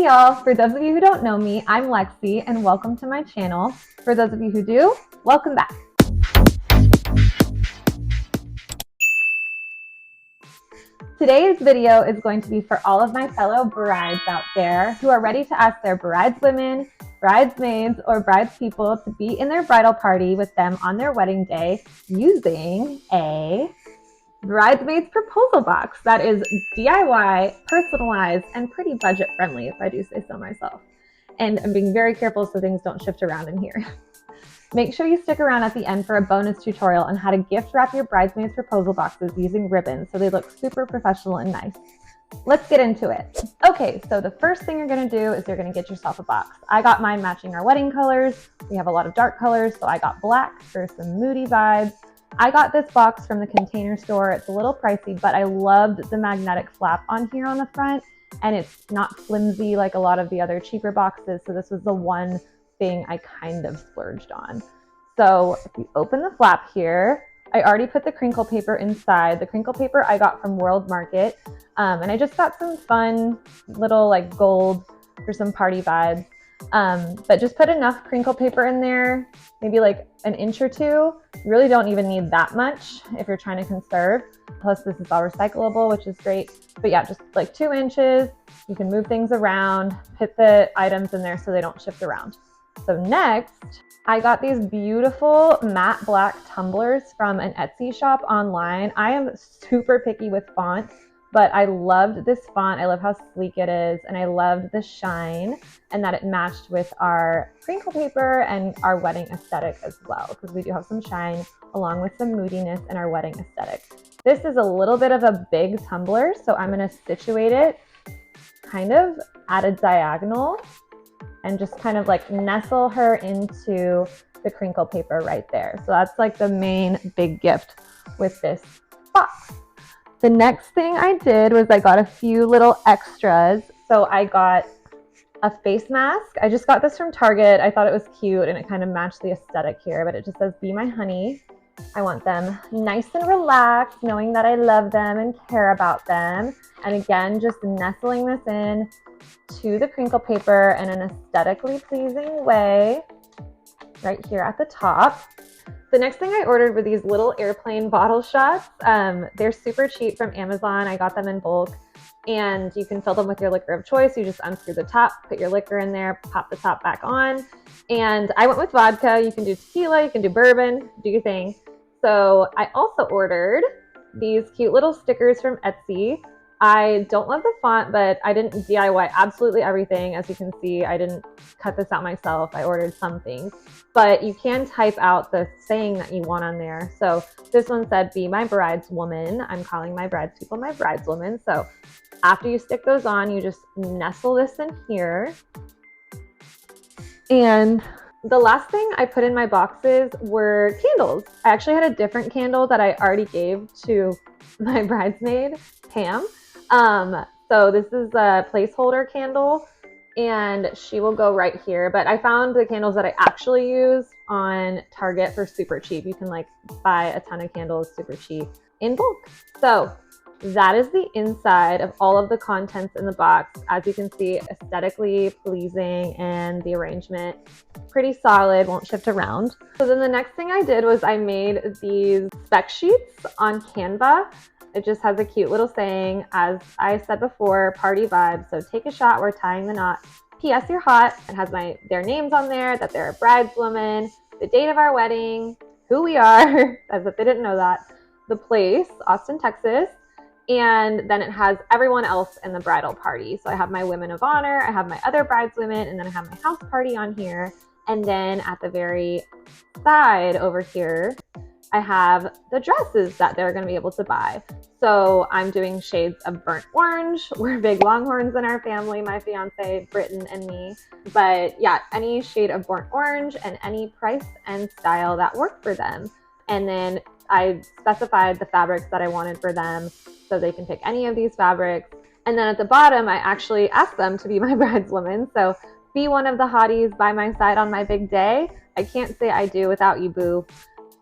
y'all, for those of you who don't know me, I'm Lexi and welcome to my channel. For those of you who do, welcome back. Today's video is going to be for all of my fellow brides out there who are ready to ask their brideswomen, bridesmaids, or bridespeople to be in their bridal party with them on their wedding day using a bridesmaid's proposal box that is DIY, personalized, and pretty budget friendly, if I do say so myself. And I'm being very careful so things don't shift around in here. Make sure you stick around at the end for a bonus tutorial on how to gift wrap your bridesmaids proposal boxes using ribbons so they look super professional and nice. Let's get into it. Okay, so the first thing you're gonna do is you're gonna get yourself a box. I got mine matching our wedding colors. We have a lot of dark colors, so I got black for some moody vibes. I got this box from the Container Store. It's a little pricey, but I loved the magnetic flap on here on the front, and it's not flimsy like a lot of the other cheaper boxes, so this was the one thing I kind of splurged on. So if you open the flap here, I already put the crinkle paper inside. The crinkle paper I got from World Market, and I just got some fun little like gold for some party vibes. But just put enough crinkle paper in there, maybe like an inch or two. You really don't even need that much if you're trying to conserve. Plus this is all recyclable, which is great. But yeah, just like 2 inches. You can move things around, put the items in there so they don't shift around. So next, I got these beautiful matte black tumblers from an Etsy shop online. I am super picky with font, but I loved this font. I love how sleek it is, and I loved the shine and that it matched with our crinkle paper and our wedding aesthetic as well, because we do have some shine along with some moodiness in our wedding aesthetic. This is a little bit of a big tumbler, so I'm gonna situate it kind of at a diagonal and just kind of like nestle her into the crinkle paper right there. So that's like the main big gift with this box. The next thing I did was I got a few little extras. So I got a face mask. I just got this from Target. I thought it was cute and it kind of matched the aesthetic here, but it just says, "Be my honey." I want them nice and relaxed, knowing that I love them and care about them. And again, just nestling this in to the crinkle paper in an aesthetically pleasing way right here at the top. The next thing I ordered were these little airplane bottle shots. They're super cheap from Amazon. I got them in bulk, and you can fill them with your liquor of choice. You just unscrew the top, put your liquor in there, pop the top back on. And I went with vodka. You can do tequila, you can do bourbon, do your thing. So I also ordered these cute little stickers from Etsy. I don't love the font, but I didn't DIY absolutely everything. As you can see, I didn't cut this out myself. I ordered some things, but you can type out the saying that you want on there. So this one said, "Be my brideswoman." I'm calling my bridespeople my brideswomen. So after you stick those on, you just nestle this in here. And the last thing I put in my boxes were candles. I actually had a different candle that I already gave to my bridesmaid, Pam. So this is a placeholder candle, and she will go right here. But I found the candles that I actually use on Target for super cheap. You can like buy a ton of candles super cheap in bulk. So that is the inside of all of the contents in the box. As you can see, aesthetically pleasing, and the arrangement pretty solid, won't shift around. So then the next thing I did was I made these spec sheets on Canva. It just has a cute little saying, as I said before, party vibes. So take a shot, we're tying the knot. P.S. You're hot. It has their names on there, that they're a brideswoman, the date of our wedding, who we are, as if they didn't know that, the place, Austin, Texas, and then it has everyone else in the bridal party. So I have my women of honor, I have my other brideswomen, and then I have my house party on here. And then at the very side over here, I have the dresses that they're going to be able to buy. So I'm doing shades of burnt orange. We're big Longhorns in our family, my fiance, Britton, and me. But yeah, any shade of burnt orange and any price and style that work for them. And then I specified the fabrics that I wanted for them, so they can pick any of these fabrics. And then at the bottom, I actually asked them to be my brideswomen. So be one of the hotties by my side on my big day. I can't say I do without you, boo.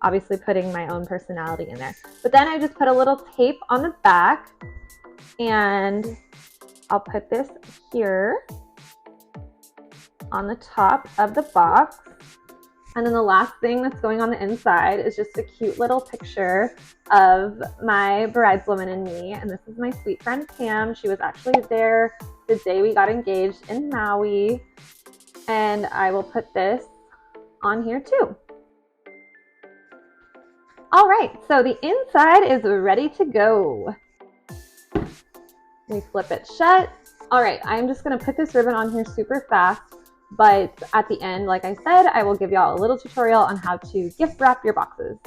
Obviously putting my own personality in there. But then I just put a little tape on the back, and I'll put this here. on the top of the box. And then the last thing that's going on the inside is just a cute little picture of my brideswoman and me. And this is my sweet friend Pam. She was actually there the day we got engaged in Maui. And I will put this on here too. All right, so the inside is ready to go. We flip it shut. All right, I'm just gonna put this ribbon on here super fast. But at the end, like I said, I will give y'all a little tutorial on how to gift wrap your boxes.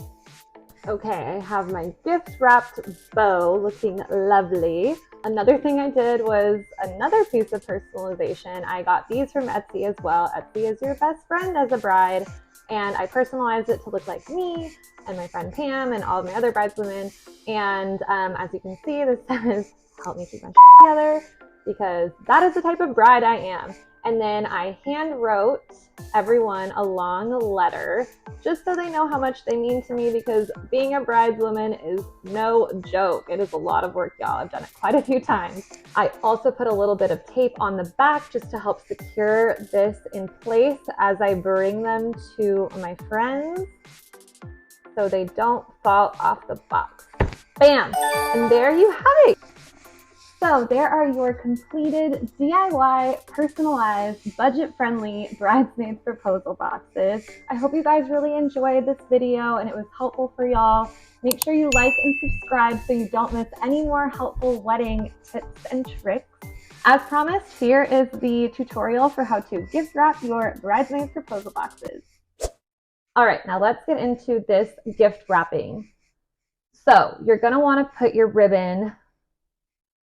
Okay, I have my gift wrapped bow looking lovely. Another thing I did was another piece of personalization. I got these from Etsy as well. Etsy is your best friend as a bride. And I personalized it to look like me and my friend Pam and all of my other brideswomen. And as you can see, this says, help me keep my together, because that is the type of bride I am. And then I hand wrote everyone a long letter just so they know how much they mean to me, because being a brideswoman is no joke. It is a lot of work, y'all. I've done it quite a few times. I also put a little bit of tape on the back just to help secure this in place as I bring them to my friends so they don't fall off the box. Bam! And there you have it. So there are your completed DIY, personalized, budget-friendly bridesmaids proposal boxes. I hope you guys really enjoyed this video and it was helpful for y'all. Make sure you like and subscribe so you don't miss any more helpful wedding tips and tricks. As promised, here is the tutorial for how to gift wrap your bridesmaids proposal boxes. All right, now let's get into this gift wrapping. So you're gonna wanna put your ribbon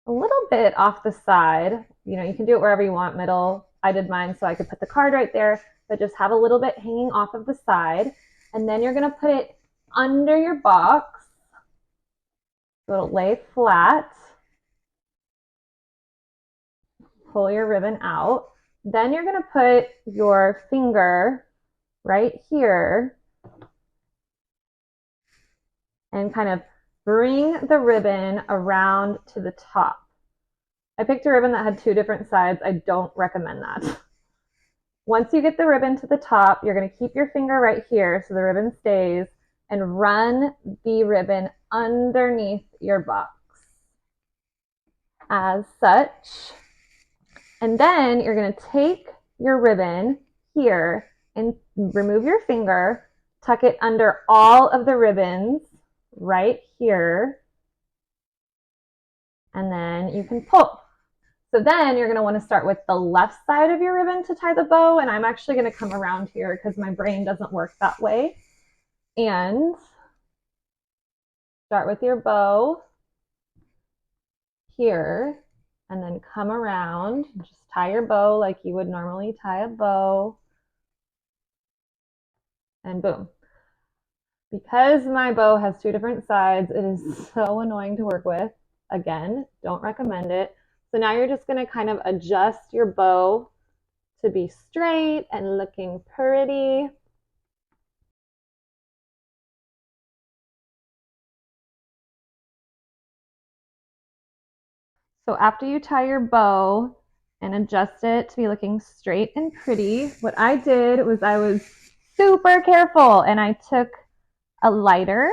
a little bit off the side. You know, you can do it wherever you want, middle. I did mine so I could put the card right there, but just have a little bit hanging off of the side. And then you're gonna put it under your box so it'll lay flat. Pull your ribbon out. Then you're gonna put your finger right here and kind of bring the ribbon around to the top. I picked a ribbon that had two different sides. I don't recommend that. Once you get the ribbon to the top, you're going to keep your finger right here so the ribbon stays, and run the ribbon underneath your box as such. And then you're going to take your ribbon here and remove your finger, tuck it under all of the ribbons right here, and then you can pull. So then you're going to want to start with the left side of your ribbon to tie the bow, and I'm actually going to come around here because my brain doesn't work that way. And start with your bow here, and then come around, just tie your bow like you would normally tie a bow, and boom. Because my bow has two different sides, it is so annoying to work with. Again, don't recommend it. So now you're just going to kind of adjust your bow to be straight and looking pretty. So after you tie your bow and adjust it to be looking straight and pretty, what I did was I was super careful and I took a lighter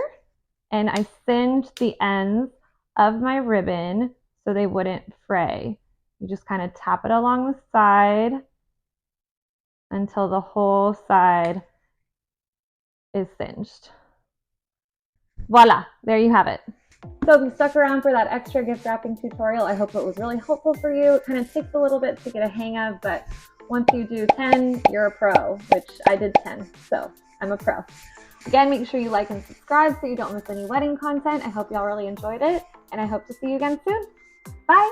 and I singed the ends of my ribbon so they wouldn't fray. You just kind of tap it along the side until the whole side is singed. Voila, there you have it. So if you stuck around for that extra gift wrapping tutorial, I hope it was really helpful for you. It kind of takes a little bit to get a hang of, but once you do 10, you're a pro, which I did 10, so I'm a pro. Again, make sure you like and subscribe so you don't miss any wedding content. I hope y'all really enjoyed it, and I hope to see you again soon. Bye!